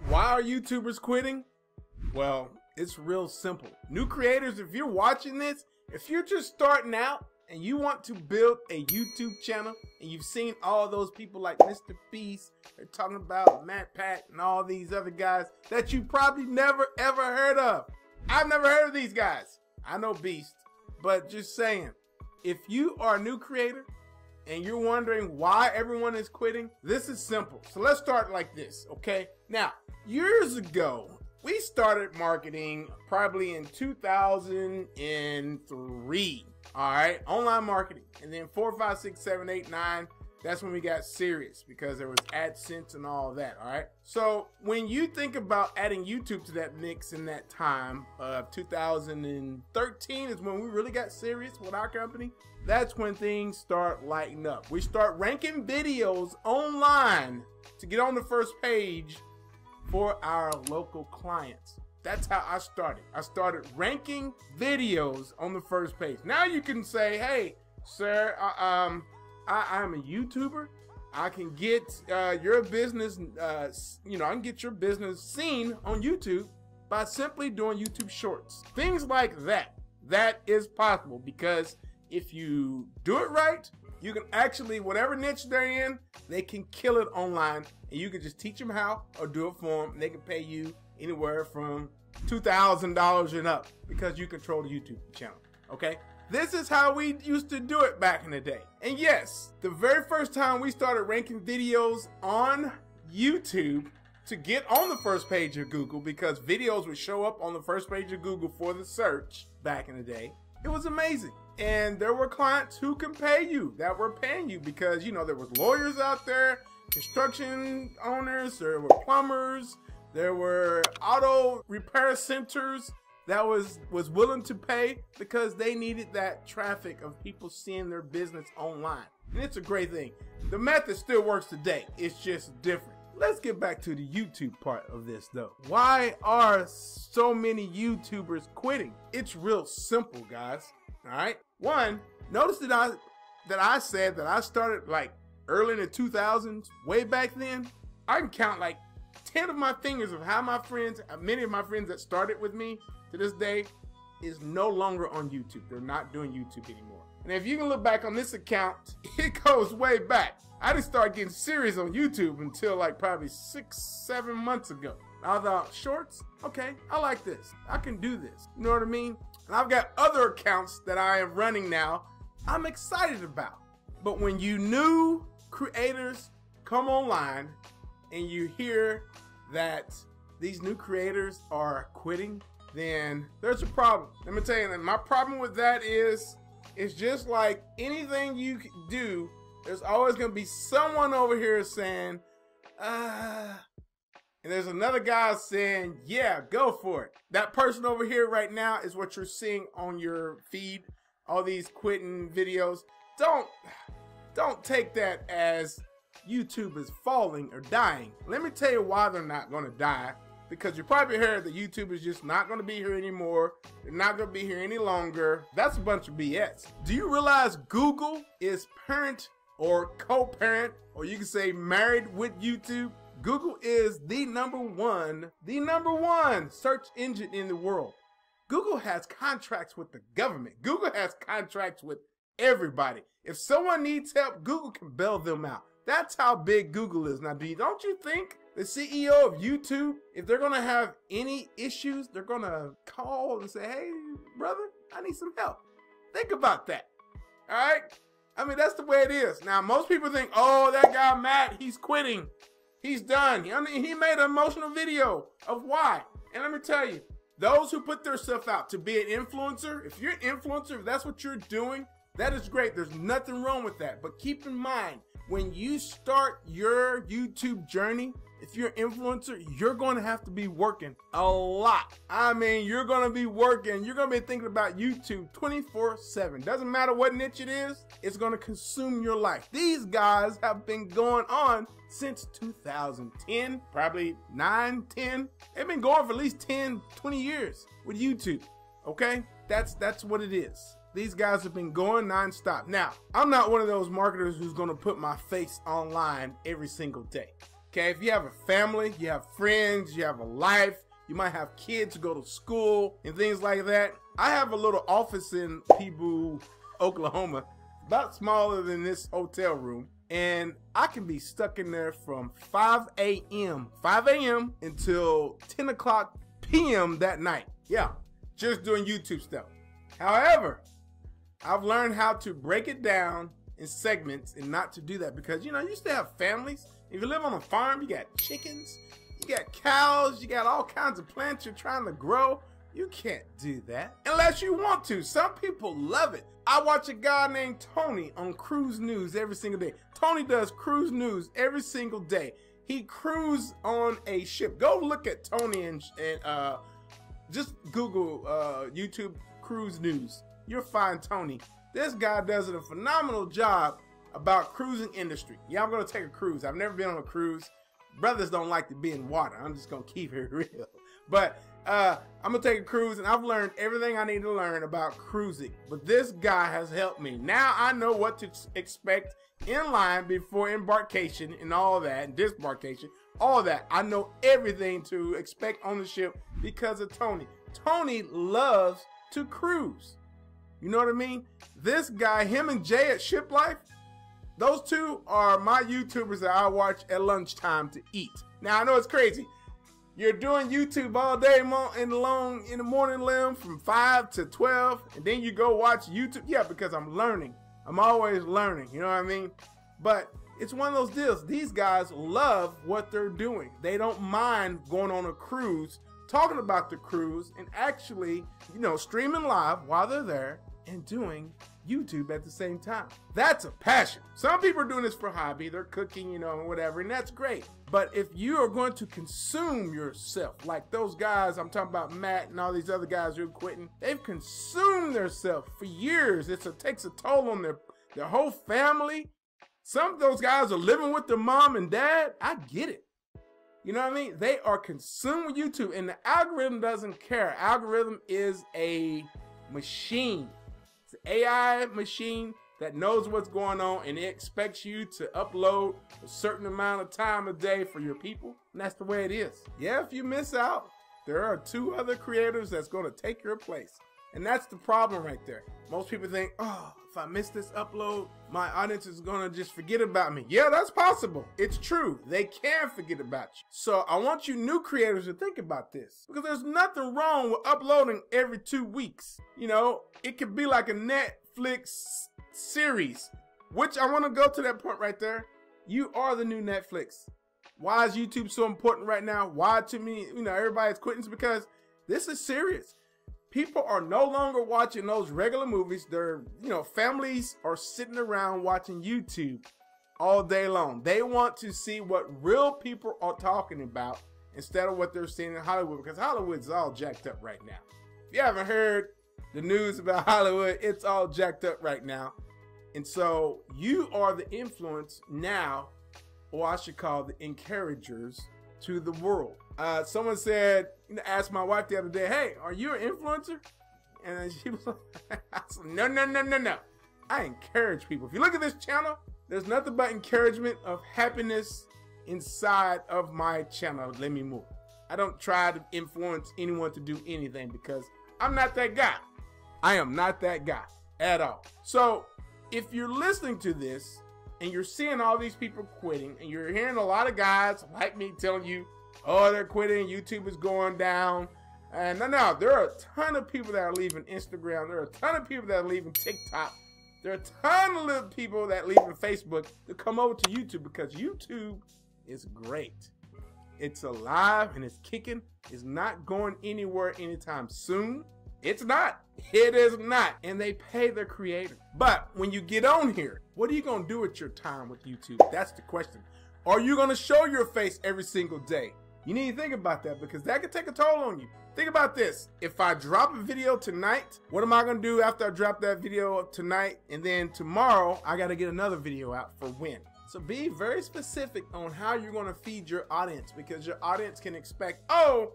Why are YouTubers quitting? Well, it's real simple. New creators, if you're watching this, if you're just starting out and you want to build a YouTube channel and you've seen all those people like Mr. Beast, they're talking about Matt Pat and all these other guys that you probably never ever heard of. I've never heard of these guys. I know Beast, but just saying, if you are a new creator and you're wondering why everyone is quitting, this is simple. So let's start like this, okay? Now, years ago, we started marketing probably in 2003, all right? Online marketing. And then 4, 5, 6, 7, 8, 9, that's when we got serious because there was AdSense and all that, all right? So when you think about adding YouTube to that mix in that time of 2013 is when we really got serious with our company. That's when things start lighting up. We start ranking videos online to get on the first page for our local clients. That's how I started. I started ranking videos on the first page. Now you can say, hey, sir, I'm a YouTuber. I can get your business, I can get your business seen on YouTube by simply doing YouTube shorts. Things like that. That is possible because if you do it right, you can actually, whatever niche they're in, they can kill it online and you can just teach them how or do it for them. And they can pay you anywhere from $2,000 and up because you control the YouTube channel, okay? This is how we used to do it back in the day. And yes, the very first time we started ranking videos on YouTube to get on the first page of Google, because videos would show up on the first page of Google for the search back in the day, it was amazing. And there were clients who can pay you, that were paying you because, you know, there was lawyers out there, construction owners, there were plumbers, there were auto repair centers that was willing to pay because they needed that traffic of people seeing their business online. And it's a great thing. The method still works today. It's just different. Let's get back to the YouTube part of this though. Why are so many YouTubers quitting? It's real simple, guys. All right. One, notice that I said that I started like early in the 2000s, way back then. I can count like 10 of my fingers of how my friends, many of my friends that started with me to this day is no longer on YouTube. They're not doing YouTube anymore. And if you can look back on this account, it goes way back. I didn't start getting serious on YouTube until like probably 6, 7 months ago. I thought, shorts? Okay, I like this. I can do this. You know what I mean? And I've got other accounts that I am running now I'm excited about. But when you new creators come online and you hear that these new creators are quitting, then there's a problem. Let me tell you, and my problem with that is, it's just like anything you do, there's always gonna be someone over here saying, and there's another guy saying, yeah, go for it. That person over here right now is what you're seeing on your feed, all these quitting videos. Don't take that as YouTube is falling or dying. Let me tell you why they're not gonna die. Because you probably heard that YouTube is just not gonna be here anymore. They're not gonna be here any longer. That's a bunch of BS. Do you realize Google is parent or co-parent, or you can say married with YouTube? Google is the number one search engine in the world. Google has contracts with the government. Google has contracts with everybody. If someone needs help, Google can bail them out. That's how big Google is. Now, don't you think the CEO of YouTube, if they're gonna have any issues, they're gonna call and say, hey, brother, I need some help. Think about that, all right? I mean, that's the way it is. Now, most people think, oh, that guy, Matt, he's quitting. He's done. I mean, he made an emotional video of why. And let me tell you, those who put themselves out to be an influencer, if you're an influencer, if that's what you're doing, that is great. There's nothing wrong with that. But keep in mind, when you start your YouTube journey, if you're an influencer, you're going to have to be working a lot. I mean, you're going to be working. You're going to be thinking about YouTube 24/7. Doesn't matter what niche it is. It's going to consume your life. These guys have been going on since 2010, probably 9, 10. They've been going for at least 10, 20 years with YouTube. Okay? That's what it is. These guys have been going nonstop. Now, I'm not one of those marketers who's going to put my face online every single day. Okay, if you have a family, you have friends, you have a life, you might have kids who go to school and things like that. I have a little office in Peeboo, Oklahoma, about smaller than this hotel room. And I can be stuck in there from 5 a.m. until 10 o'clock p.m. that night. Yeah, just doing YouTube stuff. However, I've learned how to break it down in segments and not to do that because, you know, you still have families. If you live on a farm, you got chickens, you got cows, you got all kinds of plants you're trying to grow. You can't do that unless you want to. Some people love it. I watch a guy named Tony on Cruise News every single day. Tony does Cruise News every single day. He cruises on a ship. Go look at Tony and just Google YouTube Cruise News. You'll find Tony. This guy does a phenomenal job about cruising industry. Yeah, I'm gonna take a cruise. I've never been on a cruise. Brothers don't like to be in water. I'm just gonna keep it real. But I'm gonna take a cruise and I've learned everything I need to learn about cruising. But this guy has helped me. Now I know what to expect in line before embarkation and all that, and disembarkation, all that. I know everything to expect on the ship because of Tony. Tony loves to cruise. You know what I mean? This guy, him and Jay at Ship Life, those two are my YouTubers that I watch at lunchtime to eat. Now I know it's crazy. You're doing YouTube all day in the morning, Lem, from 5 to 12, and then you go watch YouTube. Yeah, because I'm learning. I'm always learning, you know what I mean? But it's one of those deals. These guys love what they're doing. They don't mind going on a cruise, talking about the cruise, and actually, you know, streaming live while they're there and doing YouTube at the same time. That's a passion. Some people are doing this for hobby. They're cooking, you know, and whatever, and that's great. But if you are going to consume yourself, like those guys, I'm talking about Matt and all these other guys who are quitting, they've consumed themselves for years. It takes a toll on their whole family. Some of those guys are living with their mom and dad. I get it. You know what I mean? They are consumed with YouTube, and the algorithm doesn't care. Algorithm is a machine. It's an AI machine that knows what's going on, and it expects you to upload a certain amount of time a day for your people, and that's the way it is. Yeah, if you miss out, there are 2 other creators that's going to take your place, and that's the problem right there. Most people think, oh, if I miss this upload, my audience is going to just forget about me. Yeah, that's possible. It's true. They can forget about you. So I want you new creators to think about this, because there's nothing wrong with uploading every 2 weeks. You know, it could be like a Netflix series, which I want to go to that point right there. You are the new Netflix. Why is YouTube so important right now? Why to me, you know, everybody's quitting? It's because this is serious. People are no longer watching those regular movies. They're, you know, families are sitting around watching YouTube all day long. They want to see what real people are talking about instead of what they're seeing in Hollywood, because Hollywood's all jacked up right now. If you haven't heard the news about Hollywood, it's all jacked up right now. And so you are the influence now, or I should call the encouragers to the world. Someone said, you know, asked my wife the other day, hey, are you an influencer? And she was like, I said, no. I encourage people. If you look at this channel, there's nothing but encouragement of happiness inside of my channel, Lemmy Move. I don't try to influence anyone to do anything because I'm not that guy. I am not that guy at all. So if you're listening to this and you're seeing all these people quitting, and you're hearing a lot of guys like me telling you, oh, they're quitting, YouTube is going down. And no, there are a ton of people that are leaving Instagram. There are a ton of people that are leaving TikTok. There are a ton of little people that are leaving Facebook to come over to YouTube, because YouTube is great. It's alive and it's kicking. It's not going anywhere anytime soon. It's not. It is not. And they pay their creator. But when you get on here, what are you going to do with your time with YouTube? That's the question. Are you going to show your face every single day? You need to think about that, because that could take a toll on you. Think about this. If I drop a video tonight, what am I going to do after I drop that video tonight? And then tomorrow, I got to get another video out for when? So be very specific on how you're going to feed your audience, because your audience can expect, oh,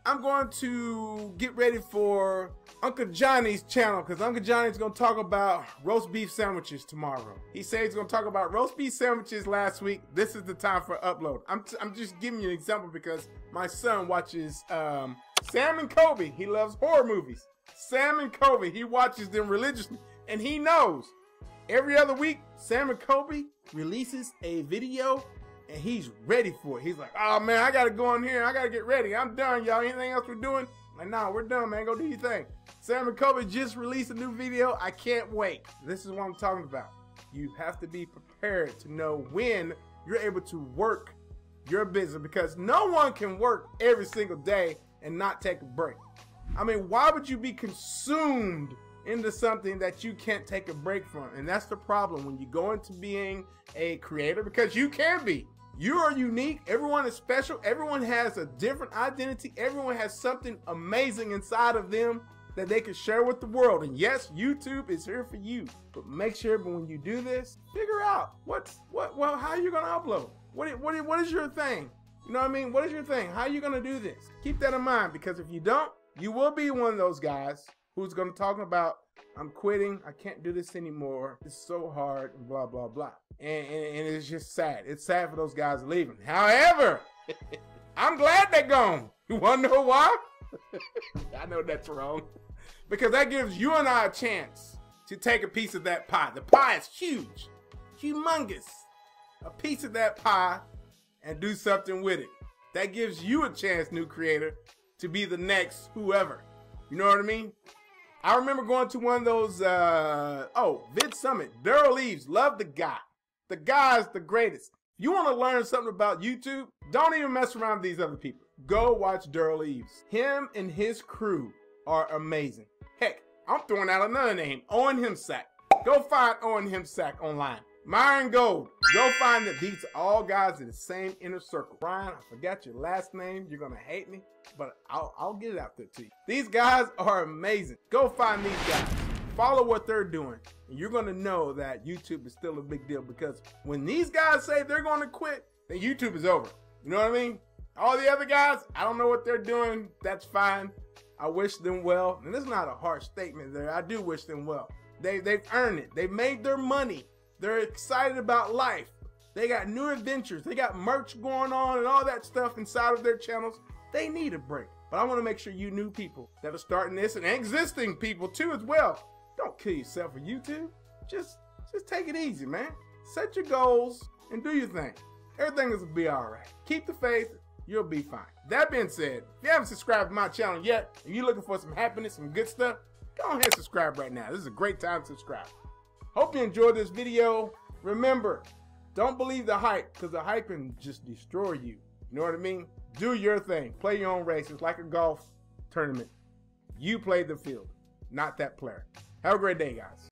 I'm going to get ready for Uncle Johnny's channel because Uncle Johnny's going to talk about roast beef sandwiches tomorrow. He said he's going to talk about roast beef sandwiches last week. This is the time for upload. I'm just giving you an example because my son watches Sam and Kobe. He loves horror movies. Sam and Kobe, he watches them religiously, and he knows every other week Sam and Kobe releases a video and he's ready for it. He's like, oh man, I gotta go in here, I gotta get ready, I'm done, y'all. Anything else we're doing? Like, nah, we're done, man. Go do your thing. Sam and Kobe just released a new video. I can't wait. This is what I'm talking about. You have to be prepared to know when you're able to work your business, because no one can work every single day and not take a break. I mean, why would you be consumed into something that you can't take a break from? And that's the problem when you go into being a creator, because you can be. You are unique. Everyone is special. Everyone has a different identity. Everyone has something amazing inside of them that they can share with the world. And yes, YouTube is here for you. But make sure when you do this, figure out how you're gonna upload. What is your thing? You know what I mean? What is your thing? How are you gonna do this? Keep that in mind, because if you don't, you will be one of those guys who's gonna talk about, I'm quitting, I can't do this anymore, it's so hard, and blah, blah, blah. And it's just sad. It's sad for those guys leaving. However, I'm glad they're gone. You wanna know why? I know that's wrong. Because that gives you and I a chance to take a piece of that pie. The pie is huge, humongous. A piece of that pie and do something with it. That gives you a chance, new creator, to be the next whoever. You know what I mean? I remember going to one of those, Vid Summit. Daryl Eves, love the guy. The guy's the greatest. You want to learn something about YouTube? Don't even mess around with these other people. Go watch Daryl Eves. Him and his crew are amazing. Heck, I'm throwing out another name, Owen Himsack. Go find Owen Himsack online. Myron Gold. Go find that these are all guys in the same inner circle. Brian, I forgot your last name. You're going to hate me, but I'll get it out there to you. These guys are amazing. Go find these guys. Follow what they're doing, and you're going to know that YouTube is still a big deal, because when these guys say they're going to quit, then YouTube is over. You know what I mean? All the other guys, I don't know what they're doing. That's fine. I wish them well. And this is not a harsh statement there. I do wish them well. They've earned it. They've made their money. They're excited about life. They got new adventures. They got merch going on and all that stuff inside of their channels. They need a break. But I want to make sure you new people that are starting this, and existing people too as well, don't kill yourself for YouTube. Just take it easy, man. Set your goals and do your thing. Everything is gonna be all right. Keep the faith. You'll be fine. That being said, if you haven't subscribed to my channel yet, and you're looking for some happiness, some good stuff, go ahead and subscribe right now. This is a great time to subscribe. Hope you enjoyed this video. Remember, don't believe the hype, because the hype can just destroy you. You know what I mean? Do your thing. Play your own race. It's like a golf tournament. You play the field, not that player. Have a great day, guys.